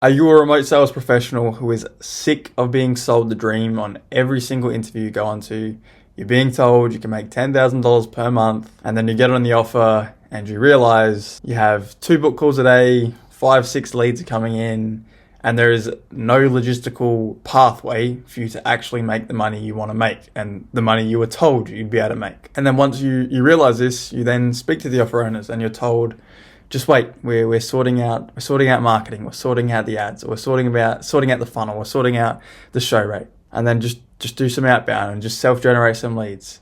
Are you a remote sales professional who is sick of being sold the dream on every single interview you go onto? You're being told you can make $10,000 per month, and then you get on the offer and you realize you have 2 book calls a day, 5, 6 leads are coming in, and there is no logistical pathway for you to actually make the money you want to make and the money you were told you'd be able to make. And then once you realize this, you then speak to the offer owners and you're told, just wait, we're sorting out marketing, we're sorting out the ads, we're sorting out the funnel, we're sorting out the show rate, and then just do some outbound and just self-generate some leads.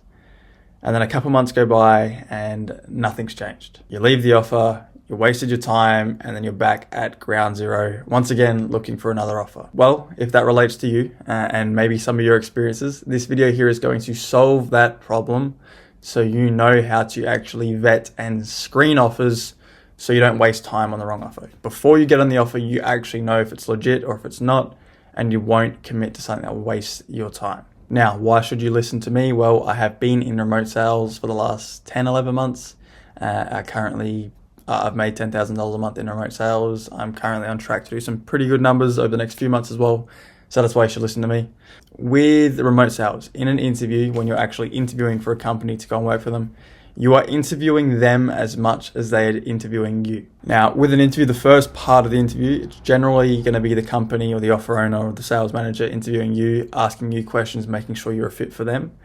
And then a couple months go by and nothing's changed. You leave the offer, you wasted your time, and then you're back at ground zero, once again looking for another offer. Well, if that relates to you and maybe some of your experiences, this video here is going to solve that problem so you know how to actually vet and screen offers so you don't waste time on the wrong offer. Before you get on the offer, you actually know if it's legit or if it's not, and you won't commit to something that will waste your time. Now, why should you listen to me? Well, I have been in remote sales for the last 10, 11 months. I've made $10,000 a month in remote sales. I'm currently on track to do some pretty good numbers over the next few months as well. So that's why you should listen to me. With remote sales, in an interview, when you're actually interviewing for a company to go and work for them, you are interviewing them as much as they are interviewing you. Now, with an interview, the first part of the interview, it's generally going to be the company or the offer owner or the sales manager interviewing you, asking you questions, making sure you're a fit for them.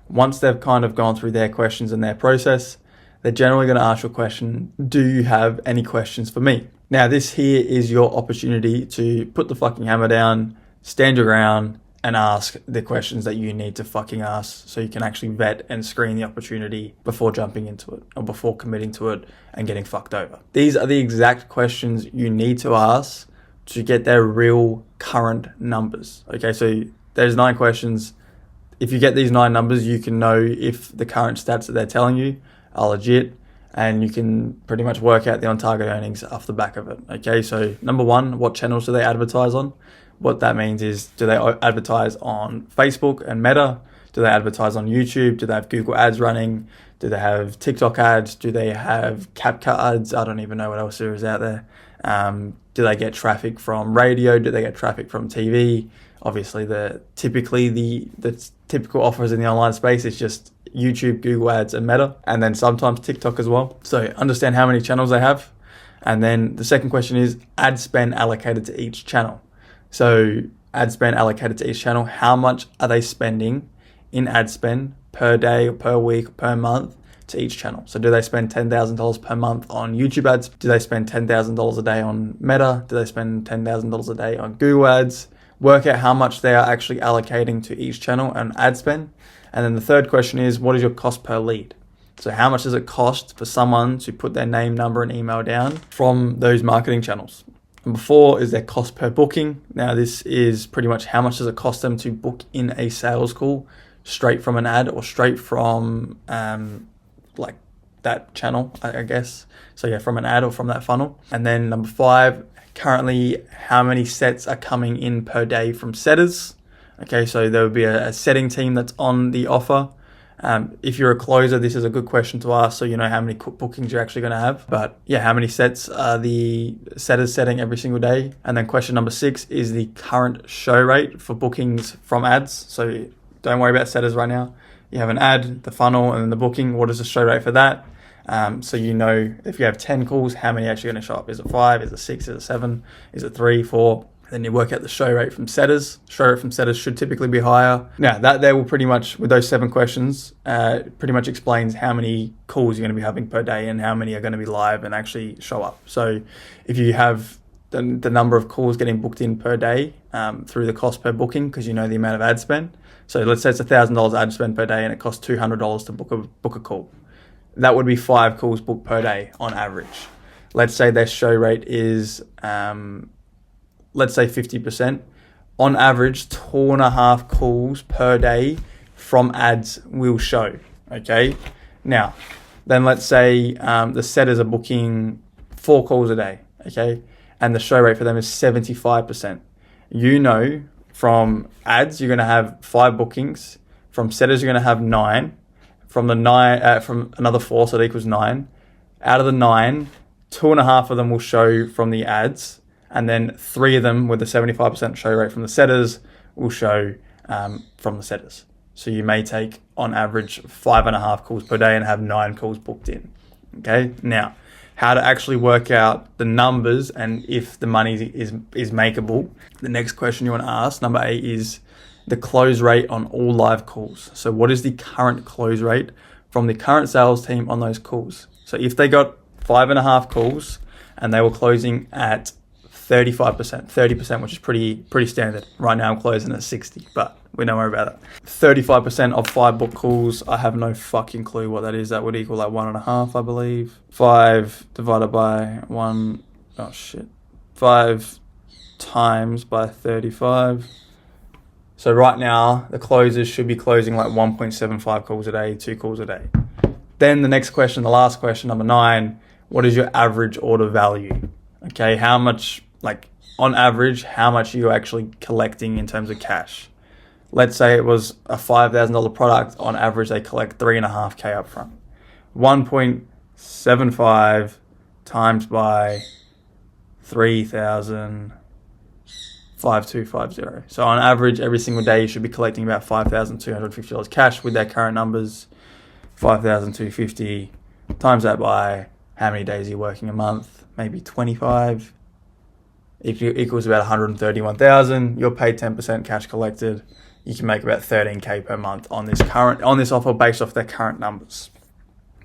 Once they've kind of gone through their questions and their process, they're generally going to ask you a question, do you have any questions for me? Now, this here is your opportunity to put the fucking hammer down, stand your ground, and ask the questions that you need to fucking ask so you can actually vet and screen the opportunity before jumping into it or before committing to it and getting fucked over. These are the exact questions you need to ask to get their real current numbers. Okay, so there's 9 questions. If you get these 9 numbers, you can know if the current stats that they're telling you are legit, and you can pretty much work out the on-target earnings off the back of it. Okay, so number 1, what channels do they advertise on? What that means is, do they advertise on Facebook and Meta? Do they advertise on YouTube? Do they have Google ads running? Do they have TikTok ads? Do they have CapCut ads? I don't even know what else there is out there. Do they get traffic from radio? Do they get traffic from TV? Obviously, the typical offers in the online space is just YouTube, Google ads, and Meta, and then sometimes TikTok as well. So understand how many channels they have. And then the second question is ad spend allocated to each channel. So ad spend allocated to each channel, how much are they spending in ad spend per day or per week or per month to each channel? So do they spend $10,000 per month on YouTube ads? Do they spend $10,000 a day on Meta? Do they spend $10,000 a day on Google ads? Work out how much they are actually allocating to each channel and ad spend. And then the third question is, what is your cost per lead? So how much does it cost for someone to put their name, number, and email down from those marketing channels? Number 4 is their cost per booking. Now, this is pretty much how much does it cost them to book in a sales call straight from an ad or straight from like that channel, I guess. So yeah, from an ad or from that funnel. And then number 5, currently how many sets are coming in per day from setters. Okay, so there would be a setting team that's on the offer. If you're a closer, this is a good question to ask so you know how many bookings you're actually going to have. But yeah, how many sets are the setters setting every single day? And then question number 6 is the current show rate for bookings from ads. So don't worry about setters right now. You have an ad, the funnel, and then the booking. What is the show rate for that? So you know if you have 10 calls, how many are actually going to show up? Is it 5? Is it 6? Is it 7? Is it 3, 4? Then you work out the show rate from setters. Show rate from setters should typically be higher. Now, that there will pretty much, with those 7 questions, pretty much explains how many calls you're going to be having per day and how many are going to be live and actually show up. So if you have the number of calls getting booked in per day through the cost per booking, because you know the amount of ad spend. So let's say it's $1,000 ad spend per day and it costs $200 to book a call. That would be 5 calls booked per day on average. Let's say their show rate is... let's say 50%, on average, 2.5 calls per day from ads will show, okay? Now, then let's say the setters are booking 4 calls a day, okay? And the show rate for them is 75%. You know from ads, you're gonna have 5 bookings. From setters, you're gonna have 9. From another 4, so that equals 9. Out of the 9, 2.5 of them will show from the ads, and then 3 of them with a 75% show rate from the setters will show from the setters. So you may take on average 5.5 calls per day and have 9 calls booked in. Okay, now how to actually work out the numbers and if the money is makeable. The next question you want to ask, number 8, is the close rate on all live calls. So what is the current close rate from the current sales team on those calls? So if they got 5.5 calls and they were closing at 30%, which is pretty standard. Right now I'm closing at 60, but we don't worry about that. 35% of 5 book calls, I have no fucking clue what that is. That would equal like 1.5, I believe. 5 divided by 1, 5 times by 35. So right now, the closers should be closing like 1.75 calls a day, 2 calls a day. Then the next question, the last question, number 9, what is your average order value? Okay, how much, like on average, how much are you actually collecting in terms of cash? Let's say it was a $5,000 product. On average, they collect $3.5K up front. 1.75 times by 3,000, 5250. So on average, every single day, you should be collecting about $5,250 cash with their current numbers. 5,250 times that by how many days are you working a month? Maybe 25. Equals about 131,000. You're paid 10% cash collected. You can make about 13K per month on this offer based off their current numbers.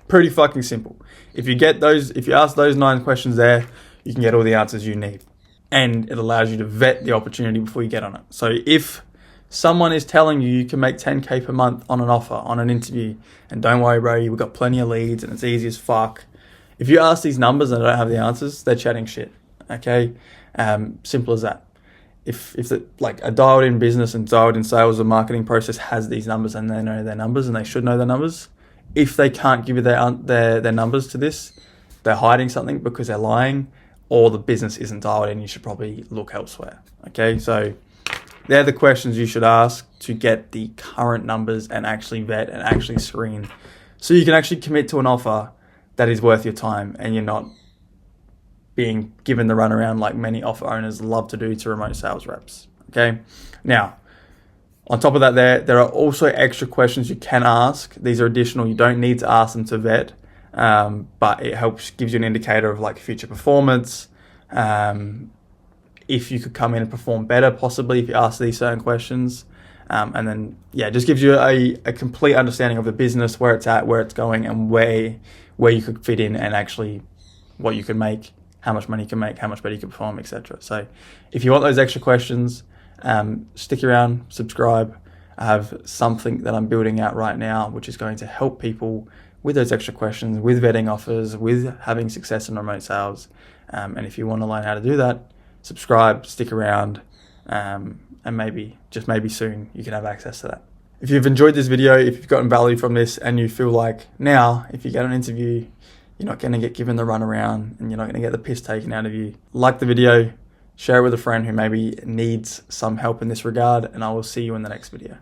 Pretty fucking simple. If you ask those 9 questions there, you can get all the answers you need. And it allows you to vet the opportunity before you get on it. So if someone is telling you can make 10K per month on an offer, on an interview, and don't worry, bro, we've got plenty of leads and it's easy as fuck. If you ask these numbers and they don't have the answers, they're chatting shit. Okay? Simple as that. If like a dialed in business and dialed in sales or marketing process has these numbers and they know their numbers and they should know their numbers, if they can't give you their numbers to this, they're hiding something because they're lying, or the business isn't dialed in. You should probably look elsewhere. Okay, so they're the questions you should ask to get the current numbers and actually vet and actually screen, so you can actually commit to an offer that is worth your time and you're not being given the runaround like many offer owners love to do to remote sales reps. Okay, now on top of that, there are also extra questions you can ask. These are additional. You don't need to ask them to vet, but it gives you an indicator of like future performance. If you could come in and perform better, possibly if you ask these certain questions, and then just gives you a complete understanding of the business, where it's at, where it's going, and where you could fit in, and actually what you can make, how much money you can make, how much better you can perform, etc. So if you want those extra questions, stick around, subscribe. I have something that I'm building out right now, which is going to help people with those extra questions, with vetting offers, with having success in remote sales. And if you want to learn how to do that, subscribe, stick around, and maybe soon you can have access to that. If you've enjoyed this video, if you've gotten value from this and you feel like now, if you get an interview, you're not going to get given the runaround and you're not going to get the piss taken out of you, like the video, share it with a friend who maybe needs some help in this regard, and I will see you in the next video.